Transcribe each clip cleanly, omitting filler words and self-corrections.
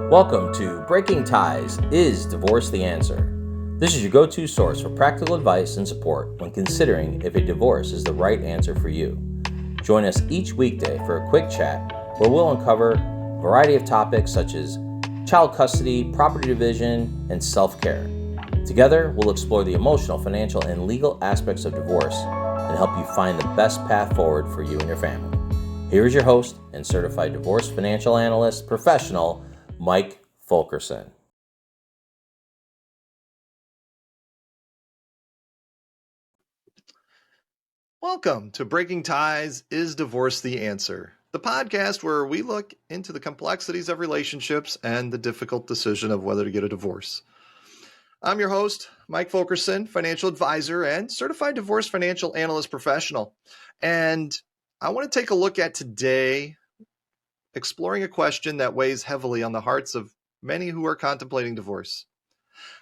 Welcome to Breaking Ties, Is Divorce the Answer? This is your go-to source for practical advice and support when considering if a divorce is the right answer for you. Join us each weekday for a quick chat where we'll uncover a variety of topics such as child custody, property division, and self-care. Together, we'll explore the emotional, financial, and legal aspects of divorce and help you find the best path forward for you and your family. Here is your host and Certified Divorce Financial Analyst professional, Mike Fulkerson. Welcome to Breaking Ties, Is Divorce the Answer? The podcast where we look into the complexities of relationships and the difficult decision of whether to get a divorce. I'm your host, Mike Fulkerson, financial advisor and certified divorce financial analyst professional. And I want to take a look at today, exploring a question that weighs heavily on the hearts of many who are contemplating divorce.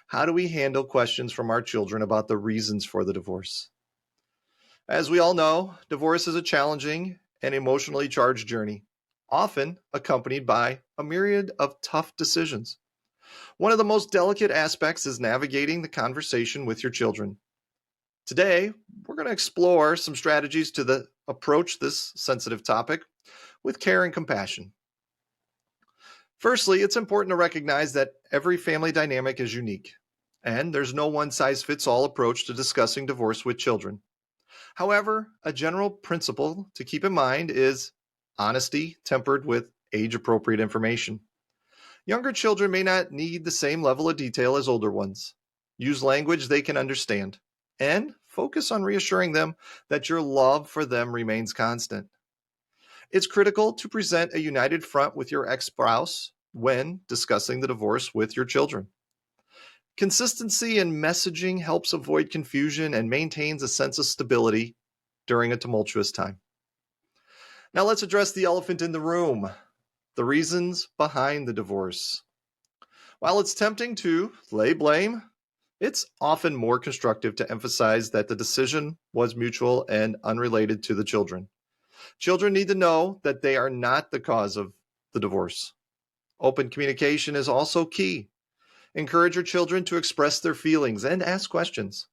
How do we handle questions from our children about the reasons for the divorce? As we all know, divorce is a challenging and emotionally charged journey, often accompanied by a myriad of tough decisions. One of the most delicate aspects is navigating the conversation with your children. Today, we're going to explore some strategies to approach this sensitive topic with care and compassion. Firstly, it's important to recognize that every family dynamic is unique, and there's no one-size-fits-all approach to discussing divorce with children. However, a general principle to keep in mind is honesty tempered with age-appropriate information. Younger children may not need the same level of detail as older ones. Use language they can understand, and focus on reassuring them that your love for them remains constant. It's critical to present a united front with your ex-spouse when discussing the divorce with your children. Consistency in messaging helps avoid confusion and maintains a sense of stability during a tumultuous time. Now let's address the elephant in the room, the reasons behind the divorce. While it's tempting to lay blame, it's often more constructive to emphasize that the decision was mutual and unrelated to the children. Children need to know that they are not the cause of the divorce. Open communication is also key. Encourage your children to express their feelings and ask questions.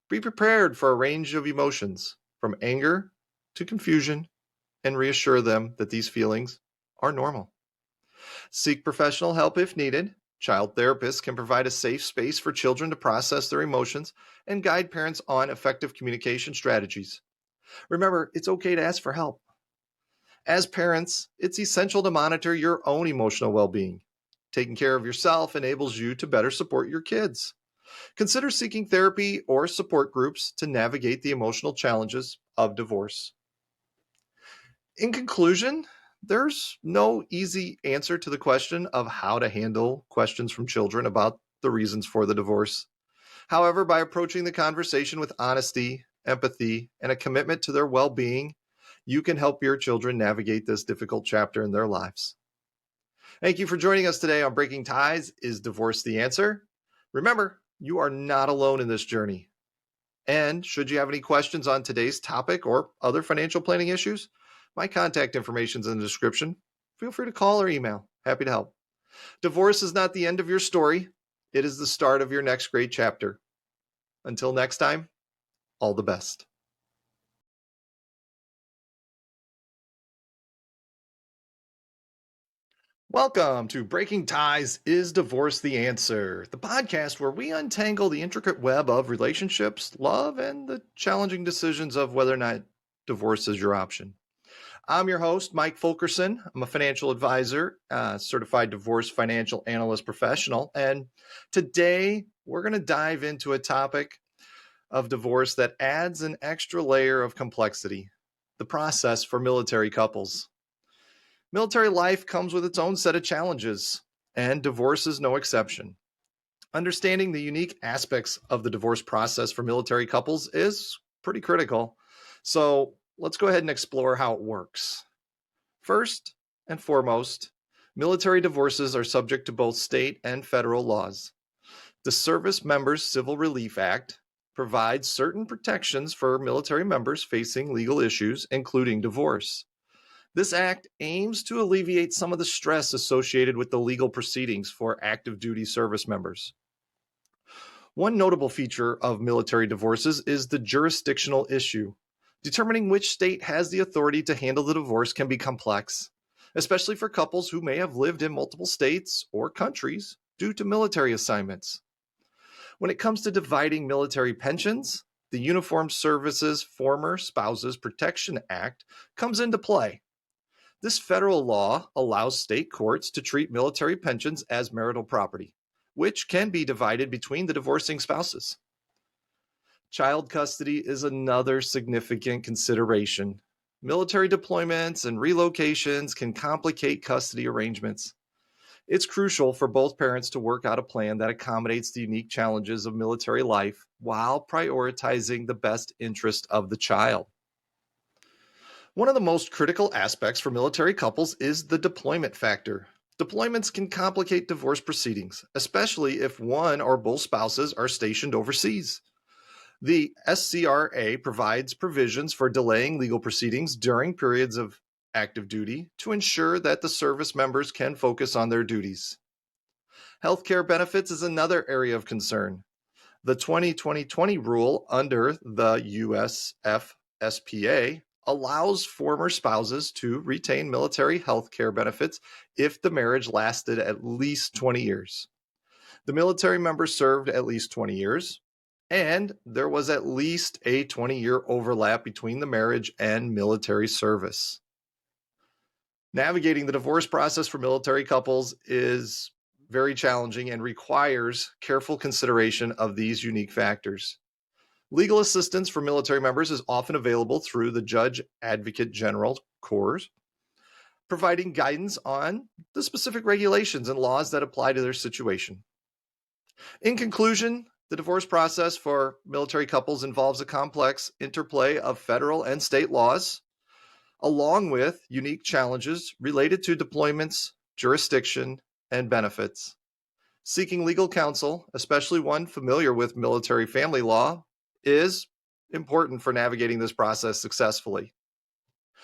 Be prepared for a range of emotions, from anger to confusion, and reassure them that these feelings are normal. Seek professional help if needed. Child therapists can provide a safe space for children to process their emotions and guide parents on effective communication strategies. Remember, it's okay to ask for help. As parents, it's essential to monitor your own emotional well-being. Taking care of yourself enables you to better support your kids. Consider seeking therapy or support groups to navigate the emotional challenges of divorce. In conclusion, there's no easy answer to the question of how to handle questions from children about the reasons for the divorce. However, by approaching the conversation with honesty, empathy, and a commitment to their well-being, you can help your children navigate this difficult chapter in their lives. Thank you for joining us today on Breaking Ties, Is Divorce the Answer? Remember, you are not alone in this journey. And should you have any questions on today's topic or other financial planning issues, my contact information is in the description. Feel free to call or email. Happy to help. Divorce is not the end of your story. It is the start of your next great chapter. Until next time, all the best. Welcome to Breaking Ties, Is Divorce the Answer? The podcast where we untangle the intricate web of relationships, love, and the challenging decisions of whether or not divorce is your option. I'm your host, Mike Fulkerson. I'm a financial advisor, certified divorce financial analyst professional. And today we're going to dive into a topic of divorce that adds an extra layer of complexity, the process for military couples. Military life comes with its own set of challenges, and divorce is no exception. Understanding the unique aspects of the divorce process for military couples is pretty critical. So let's go ahead and explore how it works. First and foremost, military divorces are subject to both state and federal laws. The Service Members Civil Relief Act provides certain protections for military members facing legal issues, including divorce. This act aims to alleviate some of the stress associated with the legal proceedings for active duty service members. One notable feature of military divorces is the jurisdictional issue. Determining which state has the authority to handle the divorce can be complex, especially for couples who may have lived in multiple states or countries due to military assignments. When it comes to dividing military pensions, the Uniformed Services Former Spouses Protection Act comes into play. This federal law allows state courts to treat military pensions as marital property, which can be divided between the divorcing spouses. Child custody is another significant consideration. Military deployments and relocations can complicate custody arrangements. It's crucial for both parents to work out a plan that accommodates the unique challenges of military life while prioritizing the best interest of the child. One of the most critical aspects for military couples is the deployment factor. Deployments can complicate divorce proceedings, especially if one or both spouses are stationed overseas. The SCRA provides provisions for delaying legal proceedings during periods of active duty to ensure that the service members can focus on their duties. Healthcare benefits is another area of concern. The 2020 rule under the USFSPA allows former spouses to retain military health care benefits if the marriage lasted at least 20 years. The military member served at least 20 years, and there was at least a 20-year overlap between the marriage and military service. Navigating the divorce process for military couples is very challenging and requires careful consideration of these unique factors. Legal assistance for military members is often available through the Judge Advocate General Corps, providing guidance on the specific regulations and laws that apply to their situation. In conclusion, the divorce process for military couples involves a complex interplay of federal and state laws, along with unique challenges related to deployments, jurisdiction, and benefits. Seeking legal counsel, especially one familiar with military family law, is important for navigating this process successfully.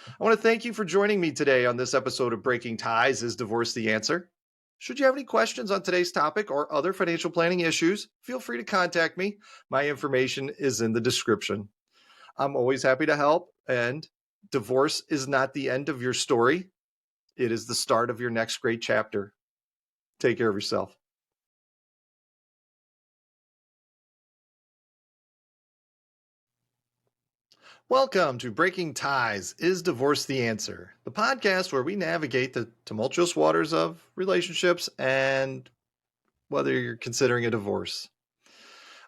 I want to thank you for joining me today on this episode of Breaking Ties: Is Divorce the Answer? Should you have any questions on today's topic or other financial planning issues, feel free to contact me. My information is in the description. I'm always happy to help, and divorce is not the end of your story. It is the start of your next great chapter. Take care of yourself. Welcome to Breaking Ties: Is Divorce the Answer? The podcast where we navigate the tumultuous waters of relationships and whether you're considering a divorce.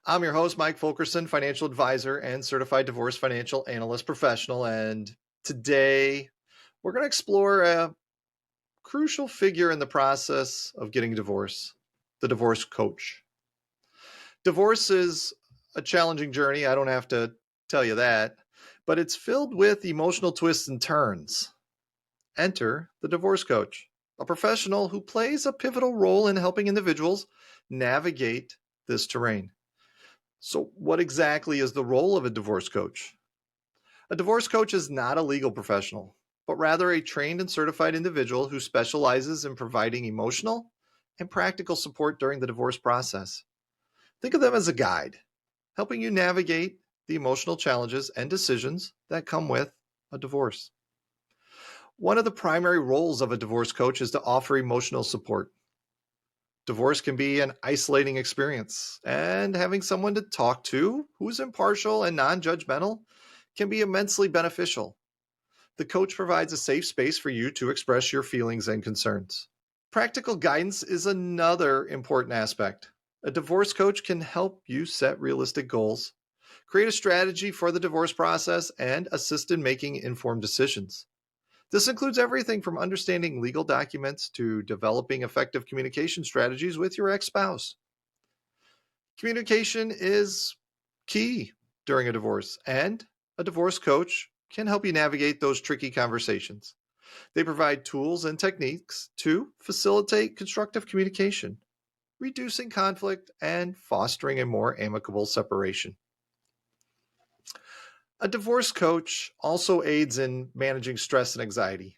I'm your host, Mike Fulkerson, financial advisor and certified divorce financial analyst professional. And today we're going to explore a crucial figure in the process of getting a divorce: the divorce coach. Divorce is a challenging journey. I don't have to tell you that, but it's filled with emotional twists and turns. Enter the divorce coach, a professional who plays a pivotal role in helping individuals navigate this terrain. So, what exactly is the role of a divorce coach? A divorce coach is not a legal professional, but rather a trained and certified individual who specializes in providing emotional and practical support during the divorce process. Think of them as a guide, helping you navigate the emotional challenges and decisions that come with a divorce. One of the primary roles of a divorce coach is to offer emotional support. Divorce can be an isolating experience, and having someone to talk to who's impartial and non-judgmental can be immensely beneficial. The coach provides a safe space for you to express your feelings and concerns. Practical guidance is another important aspect. A divorce coach can help you set realistic goals, create a strategy for the divorce process, and assist in making informed decisions. This includes everything from understanding legal documents to developing effective communication strategies with your ex-spouse. Communication is key during a divorce, and a divorce coach can help you navigate those tricky conversations. They provide tools and techniques to facilitate constructive communication, reducing conflict, and fostering a more amicable separation. A divorce coach also aids in managing stress and anxiety.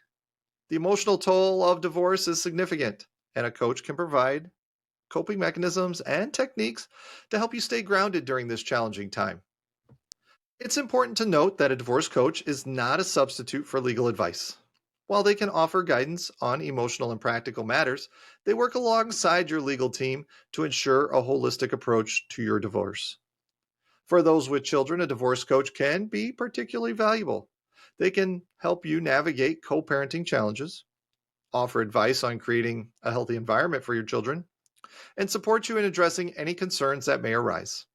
The emotional toll of divorce is significant, and a coach can provide coping mechanisms and techniques to help you stay grounded during this challenging time. It's important to note that a divorce coach is not a substitute for legal advice. While they can offer guidance on emotional and practical matters, they work alongside your legal team to ensure a holistic approach to your divorce. For those with children, a divorce coach can be particularly valuable. They can help you navigate co parenting challenges, offer advice on creating a healthy environment for your children, and support you in addressing any concerns that may arise.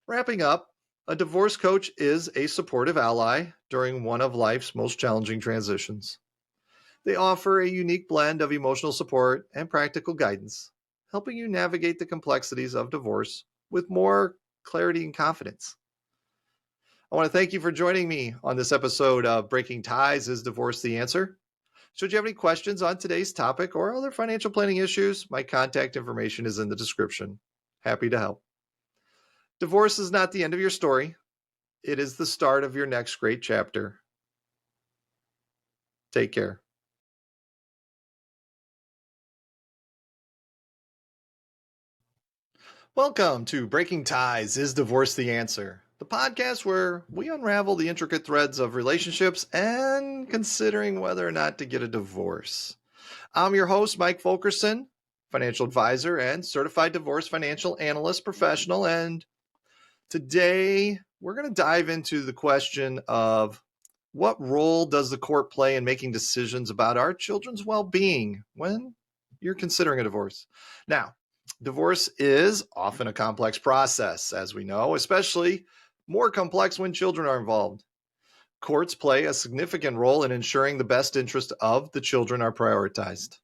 Wrapping up, a divorce coach is a supportive ally during one of life's most challenging transitions. They offer a unique blend of emotional support and practical guidance, helping you navigate the complexities of divorce with more clarity and confidence. I want to thank you for joining me on this episode of Breaking Ties Is Divorce the Answer? Should you have any questions on today's topic or other financial planning issues, my contact information is in the description. Happy to help. Divorce is not the end of your story. It is the start of your next great chapter. Take care. Welcome to Breaking Ties Is Divorce the Answer? The podcast where we unravel the intricate threads of relationships and considering whether or not to get a divorce. I'm your host, Mike Fulkerson, financial advisor and certified divorce financial analyst professional. And today we're going to dive into the question of what role does the court play in making decisions about our children's well-being when you're considering a divorce? Now, divorce is often a complex process, as we know, especially more complex when children are involved. Courts play a significant role in ensuring the best interest of the children are prioritized.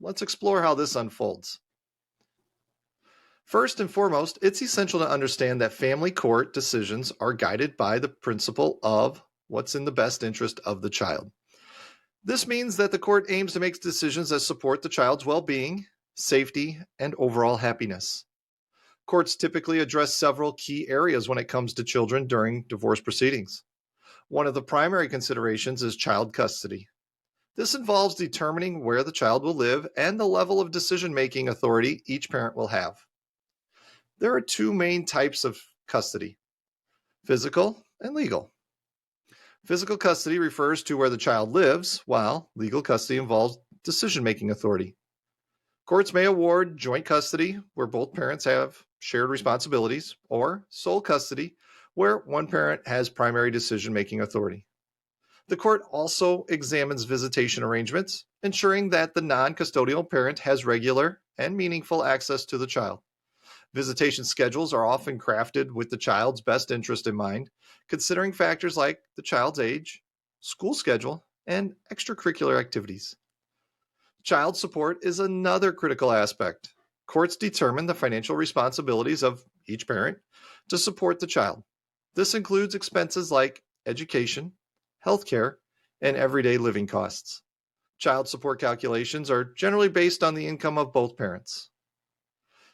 Let's explore how this unfolds. First and foremost, it's essential to understand that family court decisions are guided by the principle of what's in the best interest of the child. This means that the court aims to make decisions that support the child's well-being, safety, and overall happiness. Courts typically address several key areas when it comes to children during divorce proceedings. One of the primary considerations is child custody. This involves determining where the child will live and the level of decision-making authority each parent will have. There are two main types of custody: physical and legal. Physical custody refers to where the child lives, while legal custody involves decision-making authority. Courts may award joint custody, where both parents have shared responsibilities, or sole custody, where one parent has primary decision-making authority. The court also examines visitation arrangements, ensuring that the non-custodial parent has regular and meaningful access to the child. Visitation schedules are often crafted with the child's best interest in mind, considering factors like the child's age, school schedule, and extracurricular activities. Child support is another critical aspect. Courts determine the financial responsibilities of each parent to support the child. This includes expenses like education, healthcare, and everyday living costs. Child support calculations are generally based on the income of both parents.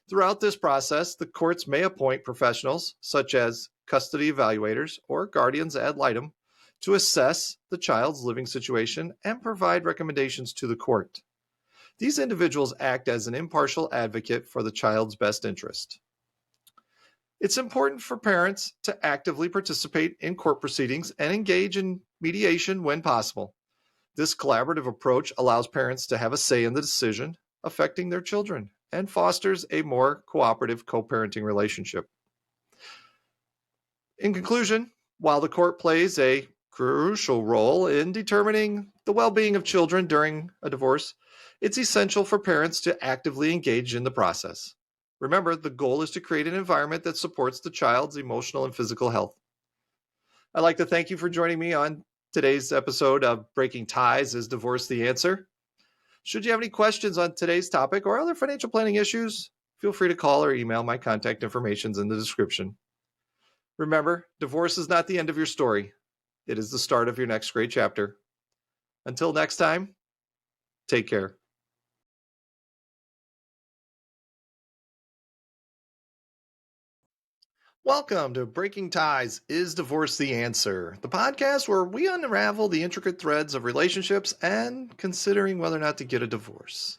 Throughout this process, the courts may appoint professionals, such as custody evaluators or guardians ad litem, to assess the child's living situation and provide recommendations to the court. These individuals act as an impartial advocate for the child's best interest. It's important for parents to actively participate in court proceedings and engage in mediation when possible. This collaborative approach allows parents to have a say in the decision affecting their children and fosters a more cooperative co-parenting relationship. In conclusion, while the court plays a crucial role in determining the well-being of children during a divorce, it's essential for parents to actively engage in the process. Remember, the goal is to create an environment that supports the child's emotional and physical health. I'd like to thank you for joining me on today's episode of Breaking Ties Is Divorce the Answer? Should you have any questions on today's topic or other financial planning issues, feel free to call or email. My contact information is in the description. Remember, divorce is not the end of your story. It is the start of your next great chapter. Until next time, take care. Welcome to Breaking Ties, Is Divorce the Answer? The podcast where we unravel the intricate threads of relationships and considering whether or not to get a divorce.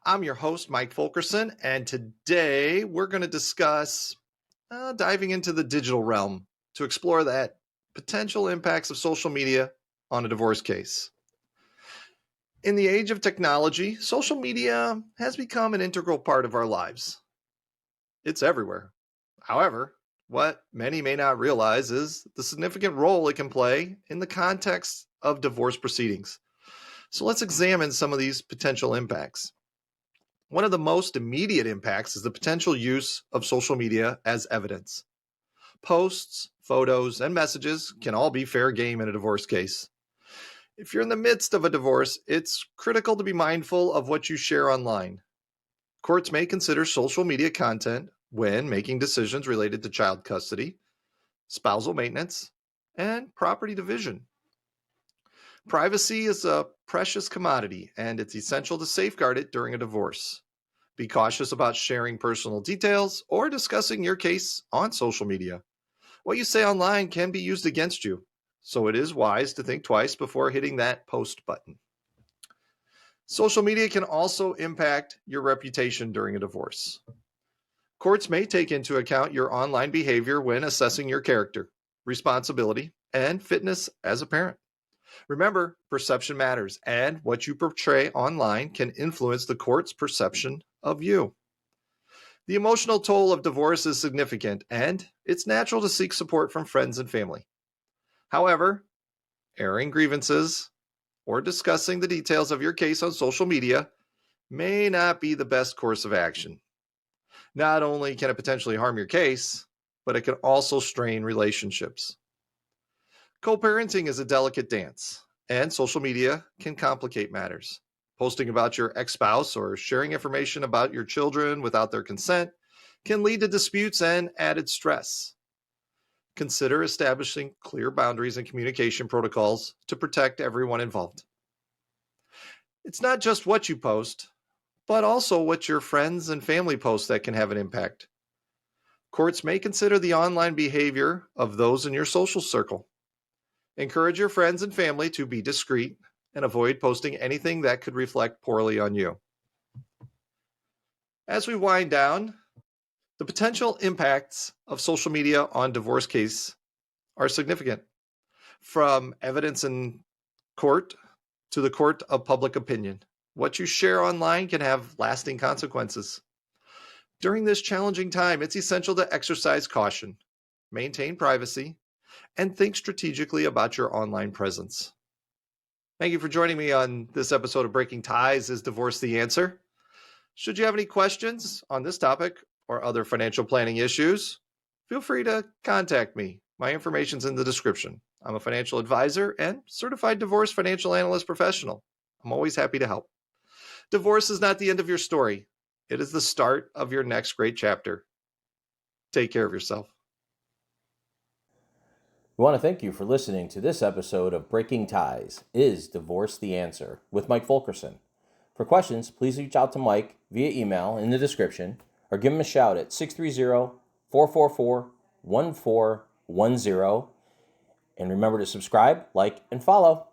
I'm your host, Mike Fulkerson, and today we're going to discuss diving into the digital realm to explore that potential impacts of social media on a divorce case. In the age of technology, social media has become an integral part of our lives. It's everywhere. However, what many may not realize is the significant role it can play in the context of divorce proceedings. So let's examine some of these potential impacts. One of the most immediate impacts is the potential use of social media as evidence. Posts, photos, and messages can all be fair game in a divorce case. If you're in the midst of a divorce, it's critical to be mindful of what you share online. Courts may consider social media content when making decisions related to child custody, spousal maintenance, and property division. Privacy is a precious commodity, and it's essential to safeguard it during a divorce. Be cautious about sharing personal details or discussing your case on social media. What you say online can be used against you, so it is wise to think twice before hitting that post button. Social media can also impact your reputation during a divorce. Courts may take into account your online behavior when assessing your character, responsibility, and fitness as a parent. Remember, perception matters, and what you portray online can influence the court's perception of you. The emotional toll of divorce is significant, and it's natural to seek support from friends and family. However, airing grievances or discussing the details of your case on social media may not be the best course of action. Not only can it potentially harm your case, but it can also strain relationships. Co-parenting is a delicate dance, and social media can complicate matters. Posting about your ex-spouse or sharing information about your children without their consent can lead to disputes and added stress. Consider establishing clear boundaries and communication protocols to protect everyone involved. It's not just what you post, but also what your friends and family post that can have an impact. Courts may consider the online behavior of those in your social circle. Encourage your friends and family to be discreet and avoid posting anything that could reflect poorly on you. As we wind down, the potential impacts of social media on divorce case are significant, from evidence in court to the court of public opinion. What you share online can have lasting consequences. During this challenging time, it's essential to exercise caution, maintain privacy, and think strategically about your online presence. Thank you for joining me on this episode of Breaking Ties, Is Divorce the Answer? Should you have any questions on this topic or other financial planning issues, feel free to contact me. My information's in the description. I'm a financial advisor and certified divorce financial analyst professional. I'm always happy to help. Divorce is not the end of your story. It is the start of your next great chapter. Take care of yourself. We want to thank you for listening to this episode of Breaking Ties, Is Divorce the Answer? With Mike Fulkerson. For questions, please reach out to Mike via email in the description or give him a shout at 630-444-1410. And remember to subscribe, like, and follow.